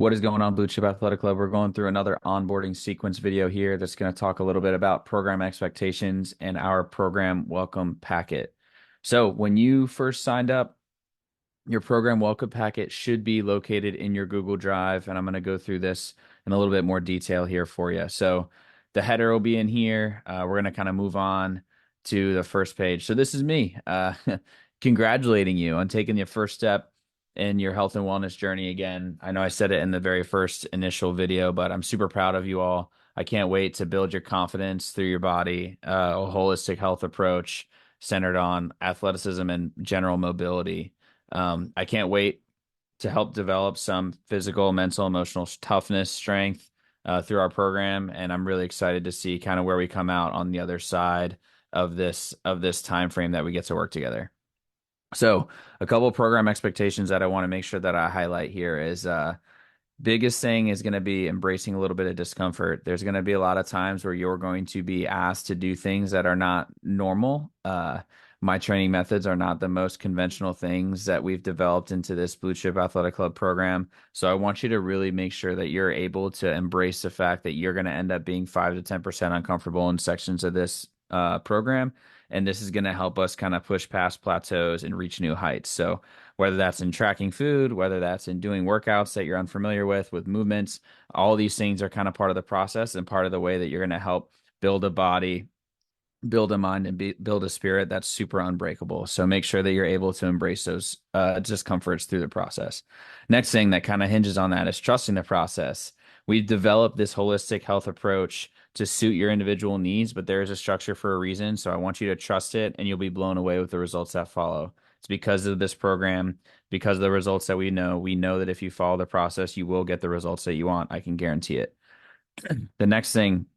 What is going on, Blue Chip Athletic Club? We're going through another onboarding sequence video here that's going to talk a little bit about program expectations and our program welcome packet. So, when you first signed up, your program welcome packet should be located in your Google Drive, and I'm going to go through this in a little bit more detail here for you. So, the header will be in here. We're going to kind of move on to the first page. So, this is me congratulating you on taking the first step in your health and wellness journey again. I know I said it in the very first initial video, but I'm super proud of you all. I can't wait to build your confidence through your body, a holistic health approach centered on athleticism and general mobility. I can't wait to help develop some physical, mental, emotional toughness, strength through our program, and I'm really excited to see kind of where we come out on the other side of this time frame that we get to work together. So, a couple of program expectations that I want to make sure that I highlight here is biggest thing is going to be embracing a little bit of discomfort. There's going to be a lot of times where you're going to be asked to do things that are not normal. My training methods are not the most conventional things that we've developed into this Blue Chip Athletic Club program. So I want you to really make sure that you're able to embrace the fact that you're going to end up being 5 to 10% uncomfortable in sections of this program. And this is going to help us kind of push past plateaus and reach new heights. So whether that's in tracking food, whether that's in doing workouts that you're unfamiliar with movements, all these things are kind of part of the process and part of the way that you're going to help build a body, build a mind, and build a spirit that's super unbreakable. So make sure that you're able to embrace those discomforts through the process. Next thing that kind of hinges on that is trusting the process. We've developed this holistic health approach to suit your individual needs, but there is a structure for a reason. So I want you to trust it, and you'll be blown away with the results that follow. It's because of this program, because of the results that we know. We know that if you follow the process, you will get the results that you want. I can guarantee it. The next thing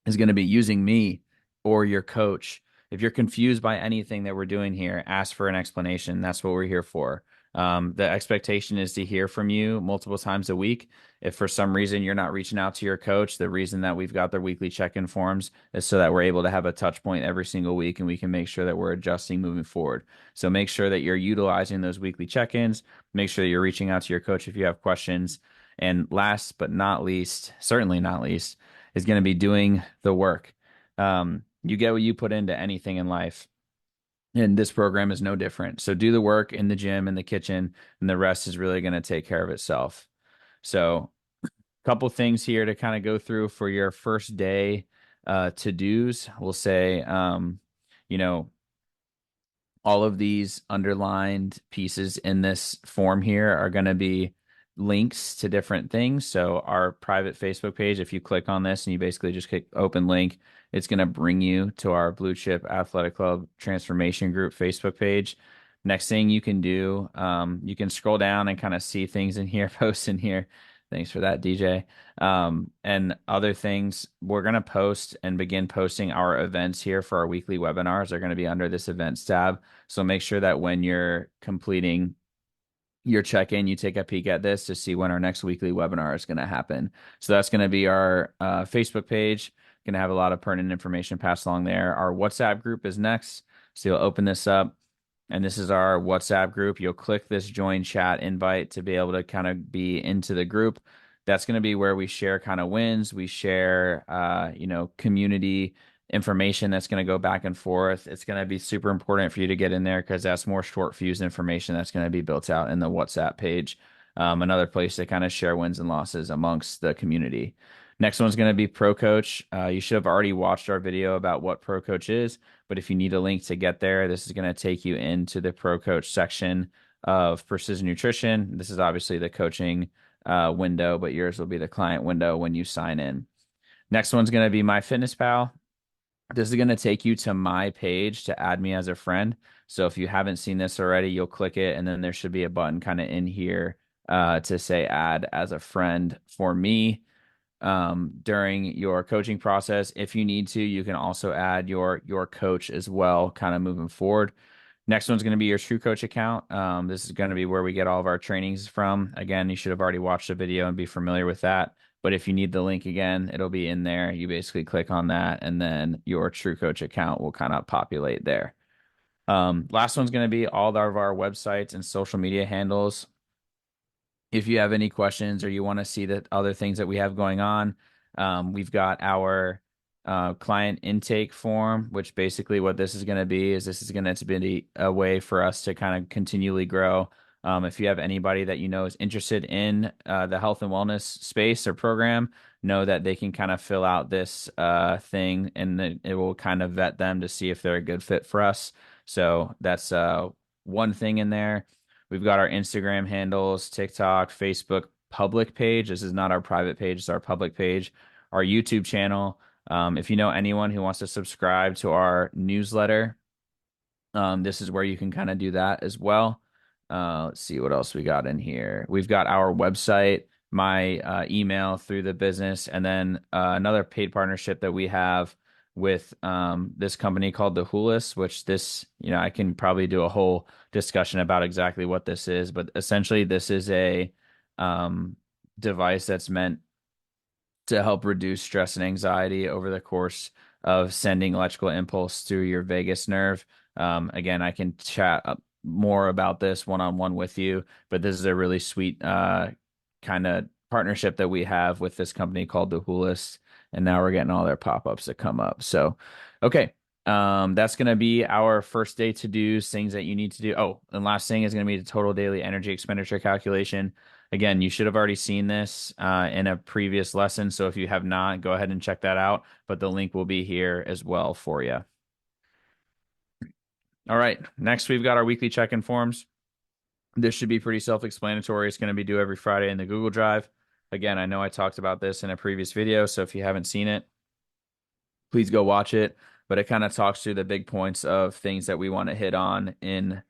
is going to be using me or your coach. If you're confused by anything that we're doing here, ask for an explanation. That's what we're here for. The expectation is to hear from you multiple times a week. If for some reason you're not reaching out to your coach, the reason that we've got the weekly check-in forms is so that we're able to have a touch point every single week and we can make sure that we're adjusting moving forward. So make sure that you're utilizing those weekly check-ins. Make sure that you're reaching out to your coach if you have questions. And last but not least, certainly not least, is going to be doing the work. You get what you put into anything in life. And this program is no different. So do the work in the gym, in the kitchen, and the rest is really going to take care of itself. So a couple things here to kind of go through for your first day to-dos. We'll say, you know, all of these underlined pieces in this form here are going to be links to different things. So our private Facebook page, if you click on this and you basically just click open link, it's going to bring you to our Blue Chip Athletic Club Transformation Group Facebook page. Next thing you can do, you can scroll down and kind of see things in here, posts in here. Thanks for that, DJ. And other things, we're going to post and begin posting our events here for our weekly webinars. They're going to be under this events tab. So make sure that when you're completing your check-in, you take a peek at this to see when our next weekly webinar is going to happen. So that's going to be our Facebook page. Going to have a lot of pertinent information passed along there. Our WhatsApp group is next. So you'll open this up, and this is our WhatsApp group. You'll click this join chat invite to be able to kind of be into the group. That's going to be where we share kind of wins. We share, community information that's going to go back and forth. It's going to be super important for you to get in there because that's more short fused information that's going to be built out in the WhatsApp page. Another place to kind of share wins and losses amongst the community. Next one's going to be Pro Coach. You should have already watched our video about what Pro Coach is, but if you need a link to get there, this is going to take you into the Pro Coach section of Precision Nutrition. This is obviously the coaching window, but yours will be the client window when you sign in. Next one's going to be My Fitness Pal. This is going to take you to my page to add me as a friend. So if you haven't seen this already, you'll click it, and then there should be a button kind of in here to say add as a friend for me during your coaching process. If you need to, you can also add your coach as well, kind of moving forward. Next one's going to be your True Coach account. This is going to be where we get all of our trainings from. Again, you should have already watched the video and be familiar with that. But if you need the link again, it'll be in there. You basically click on that, and then your True Coach account will kind of populate there. Last one's going to be all of our websites and social media handles. if you have any questions or you want to see the other things that we have going on, we've got our client intake form, which basically what this is going to be is this is going to be a way for us to kind of continually grow. If you have anybody that you know is interested in the health and wellness space or program, know that they can kind of fill out this thing, and it will kind of vet them to see if they're a good fit for us. So that's one thing in there. We've got our Instagram handles, TikTok, Facebook public page. This is not our private page, it's our public page. Our YouTube channel. If you know anyone who wants to subscribe to our newsletter, this is where you can kind of do that as well. Let's see what else we got in here. We've got our website, my email through the business, and then another paid partnership that we have with this company called the Hulis, which this, I can probably do a whole discussion about exactly what this is, but essentially this is a device that's meant to help reduce stress and anxiety over the course of sending electrical impulse through your vagus nerve. Again, I can chat more about this one-on-one with you, but this is a really sweet kind of partnership that we have with this company called the Hulis, and now we're getting all their pop-ups that come up. So, okay. That's going to be our first day to do things that you need to do. Oh, and last thing is going to be the total daily energy expenditure calculation. Again, you should have already seen this in a previous lesson. So if you have not, go ahead and check that out. But the link will be here as well for you. All right. Next, we've got our weekly check-in forms. This should be pretty self-explanatory. It's going to be due every Friday in the Google Drive. Again, I know I talked about this in a previous video, so if you haven't seen it, please go watch it. But it kind of talks through the big points of things that we want to hit on in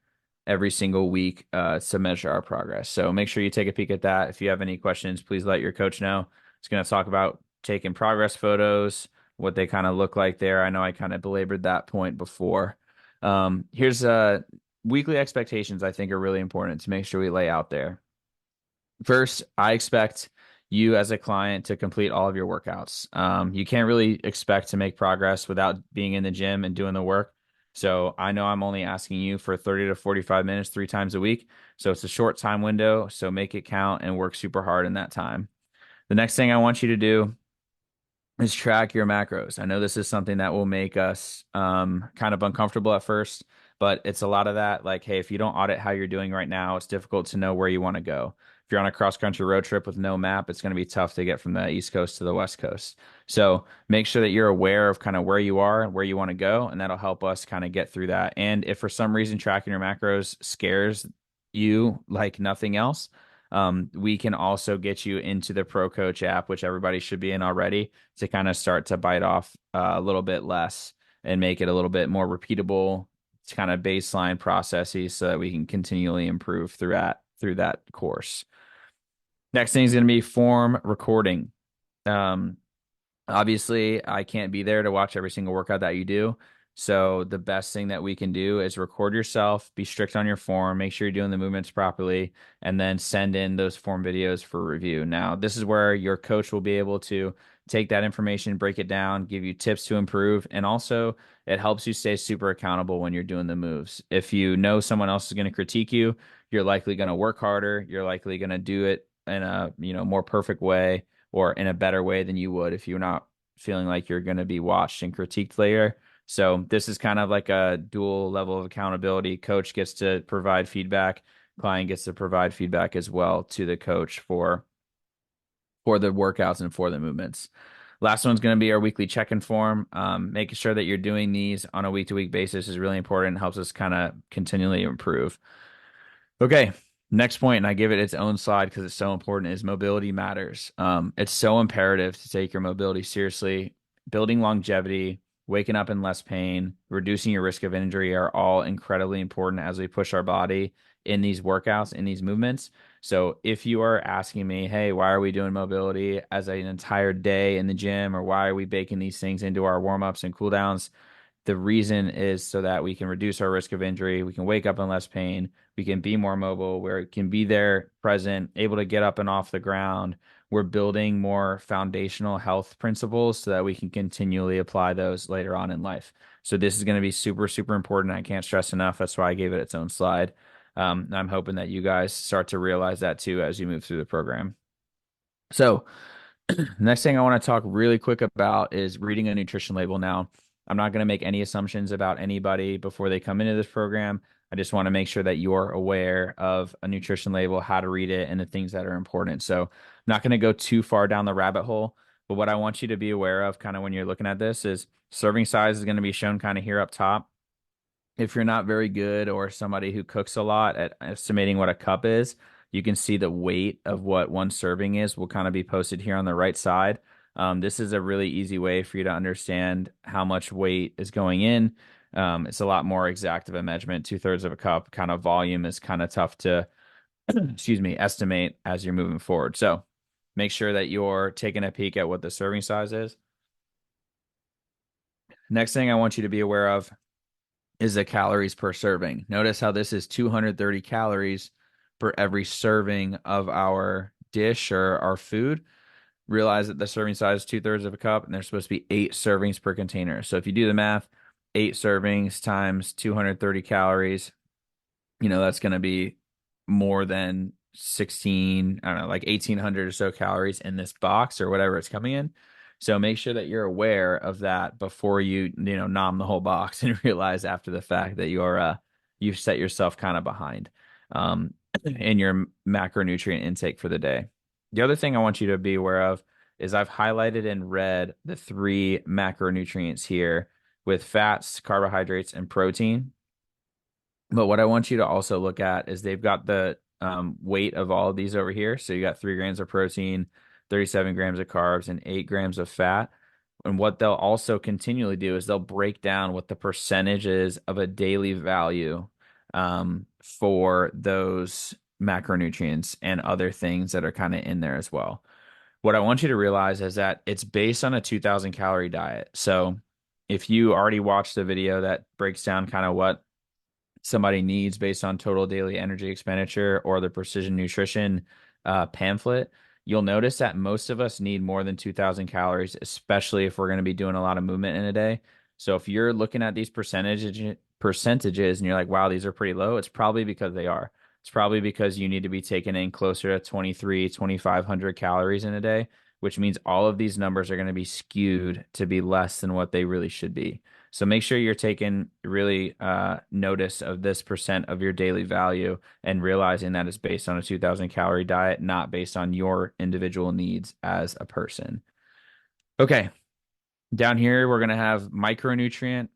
every single week to measure our progress. So make sure you take a peek at that. If you have any questions, please let your coach know. It's going to talk about taking progress photos, what they kind of look like there. I know I kind of belabored that point before. Here's weekly expectations I think are really important to make sure we lay out there. First, I expect you as a client to complete all of your workouts. You can't really expect to make progress without being in the gym and doing the work. So I know I'm only asking you for 30 to 45 minutes 3 times a week. So it's a short time window. So make it count and work super hard in that time. The next thing I want you to do is track your macros. I know this is something that will make us kind of uncomfortable at first, but it's a lot of that. Like, hey, if you don't audit how you're doing right now, it's difficult to know where you want to go. If you're on a cross-country road trip with no map, it's going to be tough to get from the East Coast to the West Coast. So make sure that you're aware of kind of where you are and where you want to go, and that'll help us kind of get through that. And if for some reason tracking your macros scares you like nothing else, we can also get you into the Pro Coach app, which everybody should be in already, to kind of start to bite off a little bit less and make it a little bit more repeatable, to kind of baseline processes so that we can continually improve through that course. Next thing is going to be form recording. Obviously, I can't be there to watch every single workout that you do. So the best thing that we can do is record yourself, be strict on your form, make sure you're doing the movements properly, and then send in those form videos for review. Now, this is where your coach will be able to take that information, break it down, give you tips to improve, and also it helps you stay super accountable when you're doing the moves. If you know someone else is going to critique you, you're likely going to work harder, you're likely going to do it in a, more perfect way or in a better way than you would if you're not feeling like you're going to be watched and critiqued later. So this is kind of like a dual level of accountability. Coach gets to provide feedback, client gets to provide feedback as well to the coach for the workouts and for the movements. Last one's going to be our weekly check-in form. Making sure that you're doing these on a week-to-week basis is really important and helps us kind of continually improve. Okay, next point, and I give it its own slide because it's so important, is mobility matters. It's so imperative to take your mobility seriously. Building longevity, waking up in less pain, reducing your risk of injury are all incredibly important as we push our body in these workouts, in these movements. So if you are asking me, hey, why are we doing mobility as an entire day in the gym, or why are we baking these things into our warm-ups and cool downs? The reason is so that we can reduce our risk of injury. We can wake up in less pain. We can be more mobile, where it can be there, present, able to get up and off the ground. We're building more foundational health principles so that we can continually apply those later on in life. So this is going to be super, super important. I can't stress enough. That's why I gave it its own slide. And I'm hoping that you guys start to realize that too as you move through the program. So, next thing I want to talk really quick about is reading a nutrition label. Now, I'm not going to make any assumptions about anybody before they come into this program. I just want to make sure that you're aware of a nutrition label, how to read it, and the things that are important. So, I'm not going to go too far down the rabbit hole, but what I want you to be aware of kind of when you're looking at this is serving size is going to be shown kind of here up top. If you're not very good or somebody who cooks a lot at estimating what a cup is, you can see the weight of what one serving is will kind of be posted here on the right side. This is a really easy way for you to understand how much weight is going in. It's a lot more exact of a measurement. 2/3 of a cup kind of volume is kind of tough to, excuse me, estimate as you're moving forward. So make sure that you're taking a peek at what the serving size is. Next thing I want you to be aware of is the calories per serving. Notice how this is 230 calories for every serving of our dish or our food. Realize that the serving size is 2/3 of a cup, and there's supposed to be 8 servings per container. So if you do the math, 8 servings times 230 calories, that's going to be more than 16, I don't know, like 1,800 or so calories in this box or whatever it's coming in. So make sure that you're aware of that before you nom the whole box and realize after the fact that you've set yourself kind of behind um, in your macronutrient intake for the day. The other thing I want you to be aware of is I've highlighted in red the 3 macronutrients here with fats, carbohydrates, and protein. But what I want you to also look at is they've got the weight of all of these over here. So you got 3 grams of protein, 37 grams of carbs, and 8 grams of fat. And what they'll also continually do is they'll break down what the percentages of a daily value for those macronutrients and other things that are kind of in there as well. What I want you to realize is that it's based on a 2,000 calorie diet. So if you already watched the video that breaks down kind of what somebody needs based on total daily energy expenditure or the precision nutrition pamphlet, you'll notice that most of us need more than 2,000 calories, especially if we're going to be doing a lot of movement in a day. So if you're looking at these percentages and you're like, wow, these are pretty low, it's probably because they are. It's probably because you need to be taking in closer to 23, 2,500 calories in a day, which means all of these numbers are going to be skewed to be less than what they really should be. So make sure you're taking really notice of this percent of your daily value and realizing that it's based on a 2,000 calorie diet, not based on your individual needs as a person. Okay, down here we're going to have micronutrient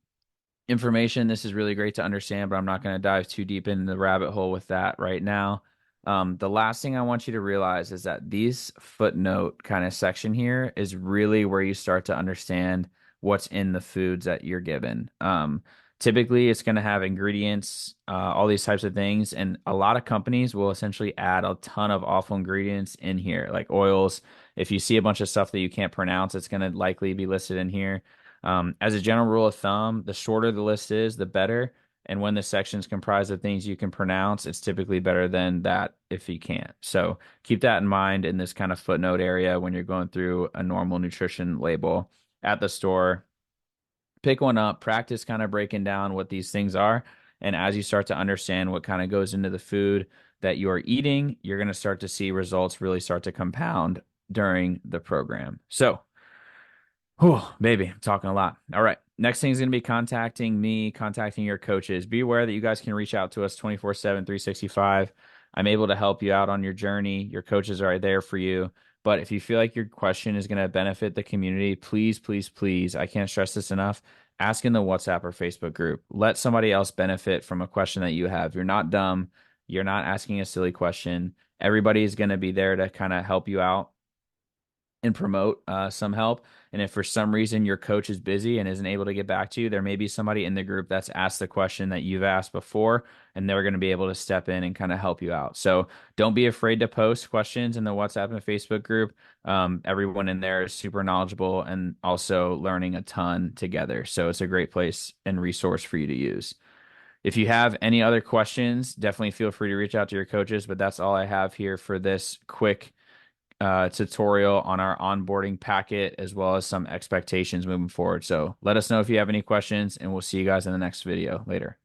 information. This is really great to understand, but I'm not going to dive too deep into the rabbit hole with that right now. The last thing I want you to realize is that these footnote kind of section here is really where you start to understand what's in the foods that you're given. Typically, it's going to have ingredients, all these types of things, and a lot of companies will essentially add a ton of awful ingredients in here, like oils. If you see a bunch of stuff that you can't pronounce, it's going to likely be listed in here. As a general rule of thumb, the shorter the list is, the better. And when the section's comprised of things you can pronounce, it's typically better than that if you can't. So keep that in mind in this kind of footnote area when you're going through a normal nutrition label at the store. Pick one up, practice kind of breaking down what these things are. And as you start to understand what kind of goes into the food that you are eating, you're going to start to see results really start to compound during the program. So, whew, baby, I'm talking a lot. All right. Next thing is going to be contacting me, contacting your coaches. Be aware that you guys can reach out to us 24/7, 365. I'm able to help you out on your journey. Your coaches are there for you. But if you feel like your question is going to benefit the community, please, please, please, I can't stress this enough. Ask in the WhatsApp or Facebook group. Let somebody else benefit from a question that you have. You're not dumb. You're not asking a silly question. Everybody is going to be there to kind of help you out and promote some help. And if for some reason your coach is busy and isn't able to get back to you, there may be somebody in the group that's asked the question that you've asked before, and they're going to be able to step in and kind of help you out. So don't be afraid to post questions in the WhatsApp and Facebook group. Everyone in there is super knowledgeable and also learning a ton together. So it's a great place and resource for you to use. If you have any other questions, definitely feel free to reach out to your coaches, but that's all I have here for this quick tutorial on our onboarding packet, as well as some expectations moving forward. So let us know if you have any questions, and we'll see you guys in the next video later.